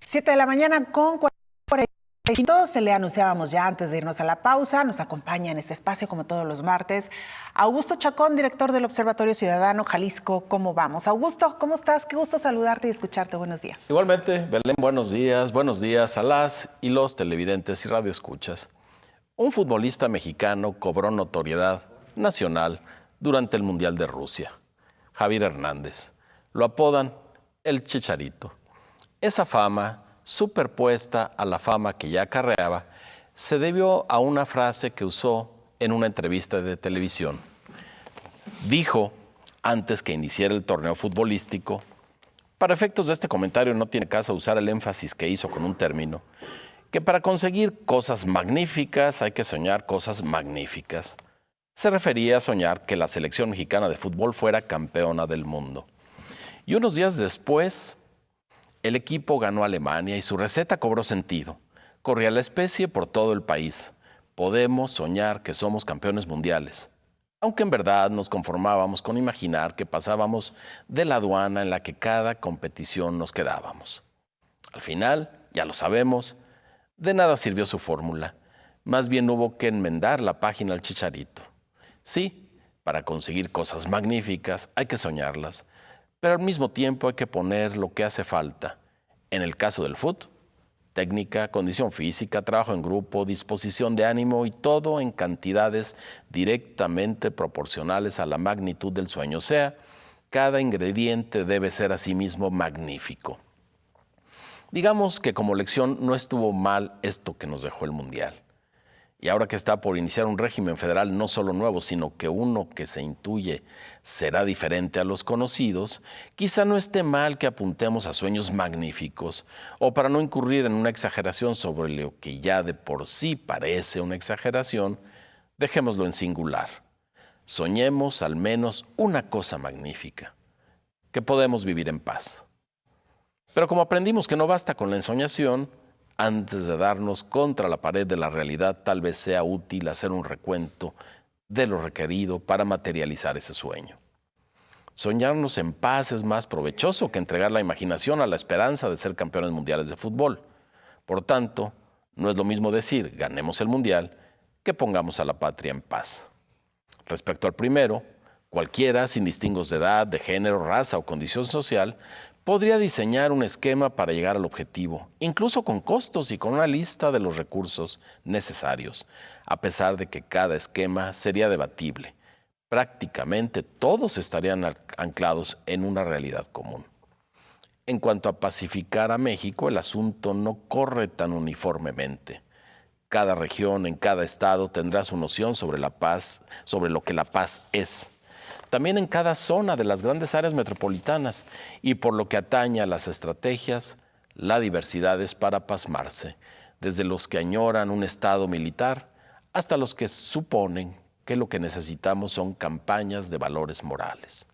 7 de la mañana con 45. Se le anunciábamos ya antes de irnos a la pausa. Nos acompaña en este espacio, como todos los martes, Augusto Chacón, director del Observatorio Ciudadano Jalisco. ¿Cómo vamos? Augusto, ¿cómo estás? Qué gusto saludarte y escucharte. Buenos días. Igualmente, Belén, buenos días. Buenos días a las y los televidentes y radioescuchas. Un futbolista mexicano cobró notoriedad nacional durante el Mundial de Rusia. Javier Hernández. Lo apodan el Chicharito. Esa fama, superpuesta a la fama que ya acarreaba, se debió a una frase que usó en una entrevista de televisión. Dijo, antes que iniciara el torneo futbolístico, para efectos de este comentario no tiene caso usar el énfasis que hizo con un término, que para conseguir cosas magníficas hay que soñar cosas magníficas. Se refería a soñar que la selección mexicana de fútbol fuera campeona del mundo. Y unos días después, el equipo ganó a Alemania y su receta cobró sentido. Corría la especie por todo el país. Podemos soñar que somos campeones mundiales. Aunque en verdad nos conformábamos con imaginar que pasábamos de la aduana en la que cada competición nos quedábamos. Al final, ya lo sabemos, de nada sirvió su fórmula. Más bien hubo que enmendar la página al Chicharito. Sí, para conseguir cosas magníficas hay que soñarlas, pero al mismo tiempo hay que poner lo que hace falta. En el caso del fútbol, técnica, condición física, trabajo en grupo, disposición de ánimo y todo en cantidades directamente proporcionales a la magnitud del sueño. O sea, cada ingrediente debe ser asimismo magnífico. Digamos que como lección no estuvo mal esto que nos dejó el Mundial. Y ahora que está por iniciar un régimen federal no solo nuevo, sino que uno que se intuye será diferente a los conocidos, quizá no esté mal que apuntemos a sueños magníficos, o para no incurrir en una exageración sobre lo que ya de por sí parece una exageración, dejémoslo en singular. Soñemos al menos una cosa magnífica, que podemos vivir en paz. Pero como aprendimos que no basta con la ensoñación, antes de darnos contra la pared de la realidad, tal vez sea útil hacer un recuento de lo requerido para materializar ese sueño. Soñarnos en paz es más provechoso que entregar la imaginación a la esperanza de ser campeones mundiales de fútbol. Por tanto, no es lo mismo decir ganemos el mundial que pongamos a la patria en paz. Respecto al primero, cualquiera, sin distingos de edad, de género, raza o condición social, podría diseñar un esquema para llegar al objetivo, incluso con costos y con una lista de los recursos necesarios, a pesar de que cada esquema sería debatible. Prácticamente todos estarían anclados en una realidad común. En cuanto a pacificar a México, el asunto no corre tan uniformemente. Cada región, en cada estado, tendrá su noción sobre la paz, sobre lo que la paz es. También en cada zona de las grandes áreas metropolitanas, y por lo que atañe a las estrategias, la diversidad es para pasmarse, desde los que añoran un estado militar hasta los que suponen que lo que necesitamos son campañas de valores morales.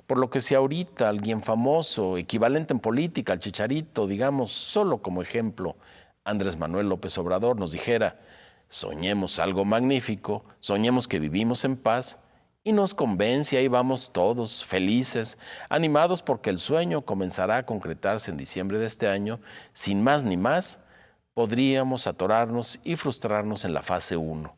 Por lo que si ahorita alguien famoso, equivalente en política al Chicharito, digamos solo como ejemplo, Andrés Manuel López Obrador nos dijera, soñemos algo magnífico, soñemos que vivimos en paz, y nos convence, y ahí vamos todos, felices, animados porque el sueño comenzará a concretarse en diciembre de este año, sin más ni más, podríamos atorarnos y frustrarnos en la fase 1.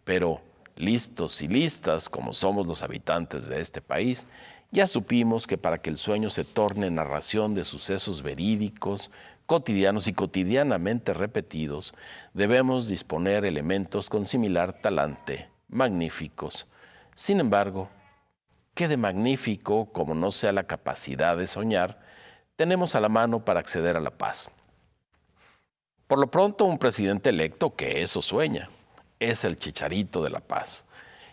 Pero listos y listas, como somos los habitantes de este país, ya supimos que para que el sueño se torne narración de sucesos verídicos, cotidianos y cotidianamente repetidos, debemos disponer elementos con similar talante, magníficos. Sin embargo, ¿qué de magnífico, como no sea la capacidad de soñar, tenemos a la mano para acceder a la paz? Por lo pronto, un presidente electo que eso sueña, es el Chicharito de la paz.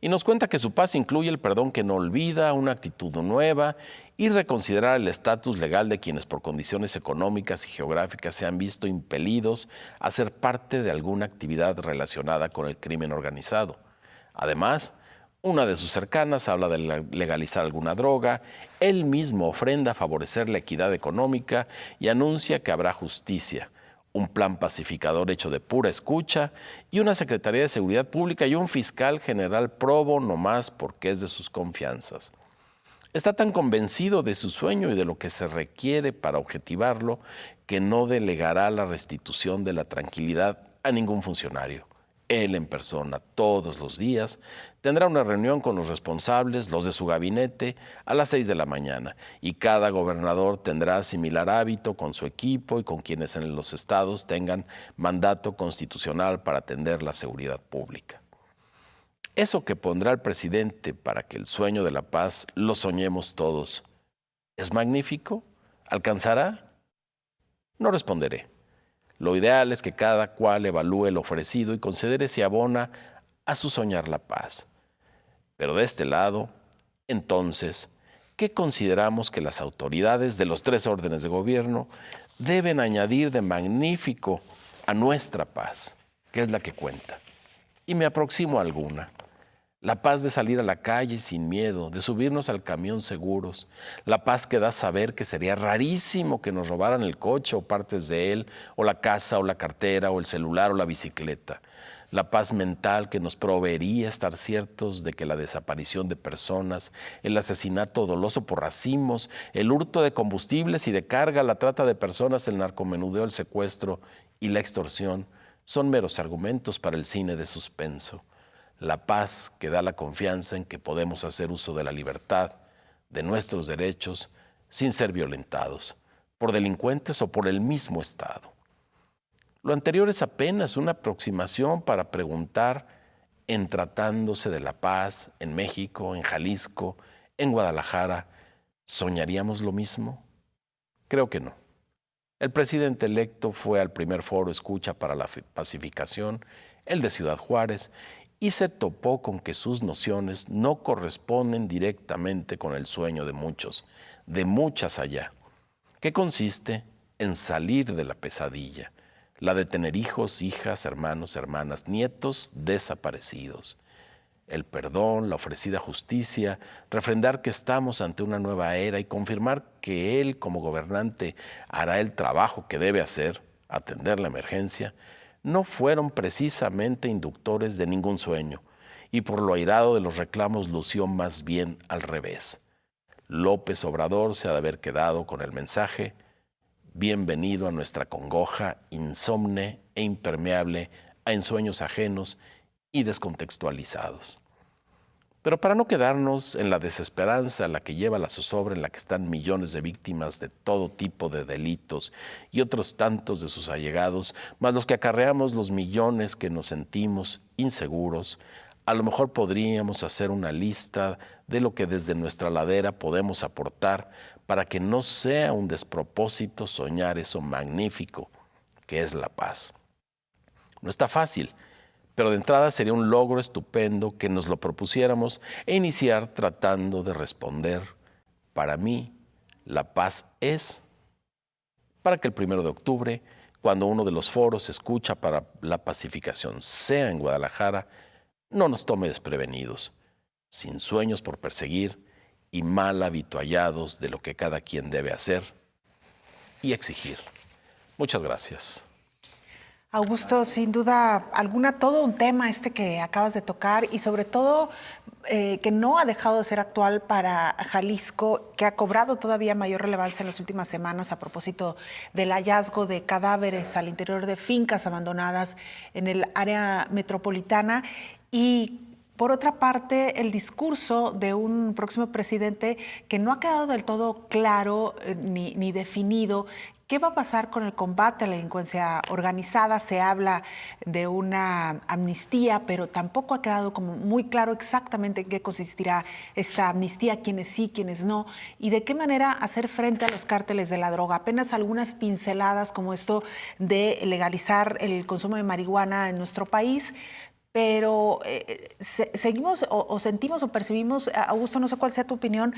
Y nos cuenta que su paz incluye el perdón que no olvida, una actitud nueva y reconsiderar el estatus legal de quienes por condiciones económicas y geográficas se han visto impelidos a ser parte de alguna actividad relacionada con el crimen organizado. Además, una de sus cercanas habla de legalizar alguna droga, él mismo ofrenda a favorecer la equidad económica y anuncia que habrá justicia, un plan pacificador hecho de pura escucha y una Secretaría de Seguridad Pública y un fiscal general probo nomás porque es de sus confianzas. Está tan convencido de su sueño y de lo que se requiere para objetivarlo que no delegará la restitución de la tranquilidad a ningún funcionario. Él en persona, todos los días, tendrá una reunión con los responsables, los de su gabinete, a las 6 de la mañana, y cada gobernador tendrá similar hábito con su equipo y con quienes en los estados tengan mandato constitucional para atender la seguridad pública. Eso que pondrá el presidente para que el sueño de la paz lo soñemos todos, ¿es magnífico? ¿Alcanzará? No responderé. Lo ideal es que cada cual evalúe lo ofrecido y considere si abona a su soñar la paz. Pero de este lado, entonces, ¿qué consideramos que las autoridades de los 3 órdenes de gobierno deben añadir de magnífico a nuestra paz, que es la que cuenta? Y me aproximo a alguna. La paz de salir a la calle sin miedo, de subirnos al camión seguros. La paz que da saber que sería rarísimo que nos robaran el coche o partes de él, o la casa o la cartera o el celular o la bicicleta. La paz mental que nos proveería estar ciertos de que la desaparición de personas, el asesinato doloso por racimos, el hurto de combustibles y de carga, la trata de personas, el narcomenudeo, el secuestro y la extorsión son meros argumentos para el cine de suspenso. La paz que da la confianza en que podemos hacer uso de la libertad, de nuestros derechos, sin ser violentados, por delincuentes o por el mismo Estado. Lo anterior es apenas una aproximación para preguntar, en tratándose de la paz en México, en Jalisco, en Guadalajara, ¿soñaríamos lo mismo? Creo que no. El presidente electo fue al primer foro Escucha para la Pacificación, el de Ciudad Juárez, y se topó con que sus nociones no corresponden directamente con el sueño de muchos, de muchas allá, que consiste en salir de la pesadilla, la de tener hijos, hijas, hermanos, hermanas, nietos desaparecidos. El perdón, la ofrecida justicia, refrendar que estamos ante una nueva era y confirmar que él como gobernante hará el trabajo que debe hacer, atender la emergencia, no fueron precisamente inductores de ningún sueño, y por lo airado de los reclamos lució más bien al revés. López Obrador se ha de haber quedado con el mensaje: bienvenido a nuestra congoja insomne e impermeable a ensueños ajenos y descontextualizados. Pero para no quedarnos en la desesperanza a la que lleva la zozobra en la que están millones de víctimas de todo tipo de delitos y otros tantos de sus allegados, más los que acarreamos los millones que nos sentimos inseguros, a lo mejor podríamos hacer una lista de lo que desde nuestra ladera podemos aportar para que no sea un despropósito soñar eso magnífico que es la paz. No está fácil, pero de entrada sería un logro estupendo que nos lo propusiéramos e iniciar tratando de responder. Para mí, la paz es para que el 1 de octubre, cuando uno de los foros Escucha para la Pacificación sea en Guadalajara, no nos tome desprevenidos, sin sueños por perseguir y mal habituallados de lo que cada quien debe hacer y exigir. Muchas gracias. Augusto, sin duda alguna, todo un tema este que acabas de tocar y sobre todo que no ha dejado de ser actual para Jalisco, que ha cobrado todavía mayor relevancia en las últimas semanas a propósito del hallazgo de cadáveres al interior de fincas abandonadas en el área metropolitana. Y por otra parte, el discurso de un próximo presidente que no ha quedado del todo claro ni definido. ¿Qué va a pasar con el combate a la delincuencia organizada? Se habla de una amnistía, pero tampoco ha quedado como muy claro exactamente en qué consistirá esta amnistía, quiénes sí, quiénes no, y de qué manera hacer frente a los cárteles de la droga. Apenas algunas pinceladas como esto de legalizar el consumo de marihuana en nuestro país, pero seguimos o sentimos o percibimos, Augusto, no sé cuál sea tu opinión,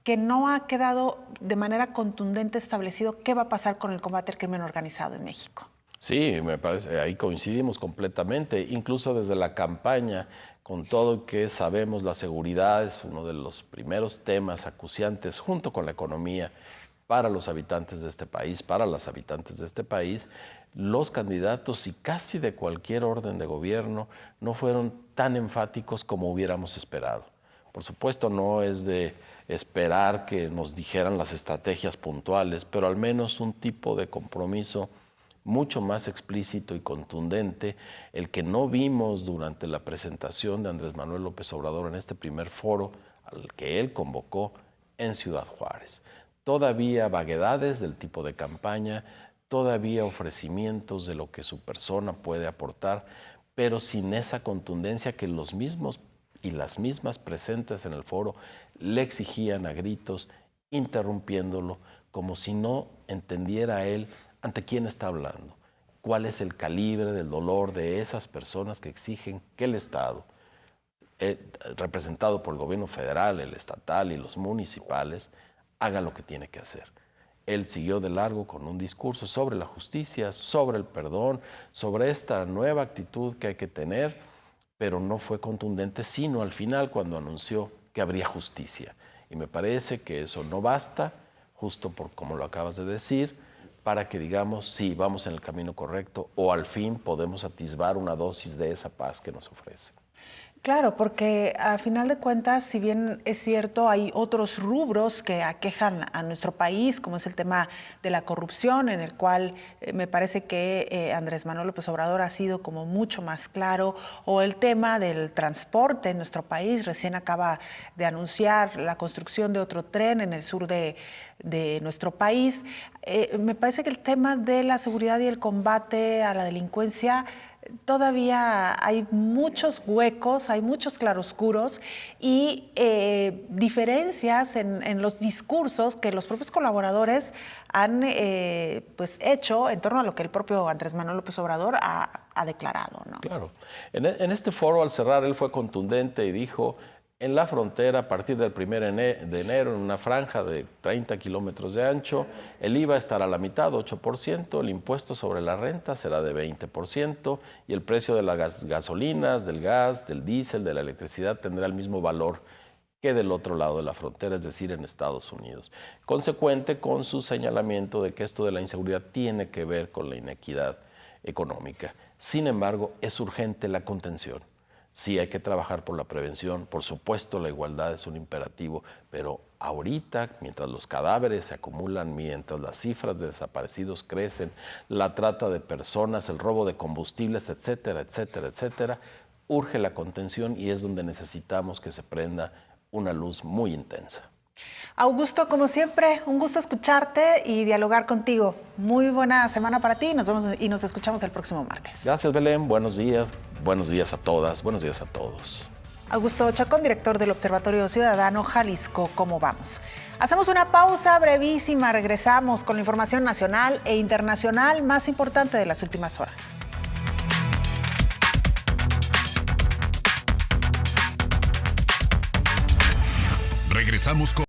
que no ha quedado de manera contundente establecido qué va a pasar con el combate al crimen organizado en México. Sí, me parece, ahí coincidimos completamente, incluso desde la campaña, con todo que sabemos, la seguridad es uno de los primeros temas acuciantes junto con la economía para los habitantes de este país, para las habitantes de este país. Los candidatos y casi de cualquier orden de gobierno no fueron tan enfáticos como hubiéramos esperado. Por supuesto, no es de esperar que nos dijeran las estrategias puntuales, pero al menos un tipo de compromiso mucho más explícito y contundente, el que no vimos durante la presentación de Andrés Manuel López Obrador en este primer foro al que él convocó en Ciudad Juárez. Todavía vaguedades del tipo de campaña, todavía ofrecimientos de lo que su persona puede aportar, pero sin esa contundencia que los mismos y las mismas presentes en el foro le exigían a gritos, interrumpiéndolo, como si no entendiera él ante quién está hablando, cuál es el calibre del dolor de esas personas que exigen que el Estado, representado por el gobierno federal, el estatal y los municipales, haga lo que tiene que hacer. Él siguió de largo con un discurso sobre la justicia, sobre el perdón, sobre esta nueva actitud que hay que tener, pero no fue contundente, sino al final cuando anunció que habría justicia. Y me parece que eso no basta, justo por como lo acabas de decir, para que digamos, sí, vamos en el camino correcto o al fin podemos atisbar una dosis de esa paz que nos ofrece. Claro, porque a final de cuentas, si bien es cierto, hay otros rubros que aquejan a nuestro país, como es el tema de la corrupción, en el cual me parece que Andrés Manuel López Obrador ha sido como mucho más claro, o el tema del transporte en nuestro país. Recién acaba de anunciar la construcción de otro tren en el sur de nuestro país. Me parece que el tema de la seguridad y el combate a la delincuencia, todavía hay muchos huecos, hay muchos claroscuros y diferencias en los discursos que los propios colaboradores han hecho en torno a lo que el propio Andrés Manuel López Obrador ha declarado, ¿no? Claro. En este foro, al cerrar, él fue contundente y dijo: en la frontera, a partir del 1 de enero, en una franja de 30 kilómetros de ancho, el IVA estará a la mitad, 8%, el impuesto sobre la renta será de 20% y el precio de las gasolinas, del gas, del diésel, de la electricidad tendrá el mismo valor que del otro lado de la frontera, es decir, en Estados Unidos. Consecuente con su señalamiento de que esto de la inseguridad tiene que ver con la inequidad económica. Sin embargo, es urgente la contención. Sí, hay que trabajar por la prevención, por supuesto la igualdad es un imperativo, pero ahorita, mientras los cadáveres se acumulan, mientras las cifras de desaparecidos crecen, la trata de personas, el robo de combustibles, etcétera, etcétera, etcétera, urge la contención y es donde necesitamos que se prenda una luz muy intensa. Augusto, como siempre, un gusto escucharte y dialogar contigo. Muy buena semana para ti. Nos vemos y nos escuchamos el próximo martes. Gracias, Belén. Buenos días a todas, buenos días a todos. Augusto Chacón, director del Observatorio Ciudadano Jalisco, ¿cómo vamos? Hacemos una pausa brevísima. Regresamos con la información nacional e internacional más importante de las últimas horas. Regresamos con